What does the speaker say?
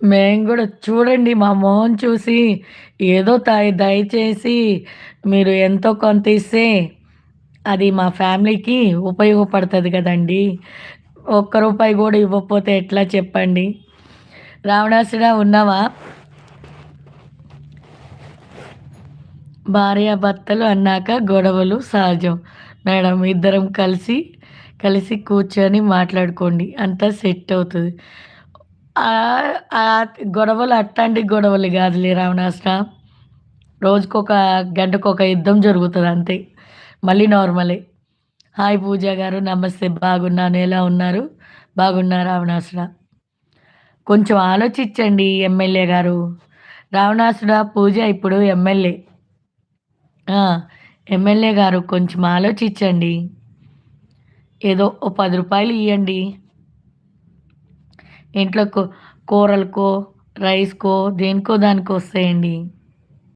మేము గూడా చూడండి మా మొహం చూసి ఏదో దయచేసి మీరు ఎంతో కొంత ఇస్తే అది మా ఫ్యామిలీకి ఉపయోగపడతది గదండీ! ఒక్క రూపాయి గూడా ఇవ్వకపోతే ఎట్లా చెప్పండి? రావణాసుడా ఉన్నావా? భార్యాభర్తలు అన్నాక గొడవలు సహజం. మేడం ఇద్దరం కలిసి కూర్చొని మాట్లాడుకోండి. అంతా సెట్ అవుతది. గొడవలు అట్టాంటి గొడవలు గాదులే రావణాసుర. రోజుకొక గంటకొక యుద్ధం జరుగుతది అంతే. మళ్ళీ నార్మలే. హాయ్ పూజ గారు నమస్తే. బాగున్నాను. ఎలా ఉన్నారు? బాగున్నా రావణాసుర. కొంచెం ఆలోచించండి ఎమ్మెల్యే గారు. రావణాసుర పూజ ఇప్పుడు ఎమ్మెల్యే. ఆ! ఎమ్మెల్యే గారు కొంచెం ఆలోచించండి. ఏదో ఓ రూ. 10 ఇయ్యండి. ఇంట్లో కూరలకో, రైస్‌కో దేనికో దానికో వస్తాయండి.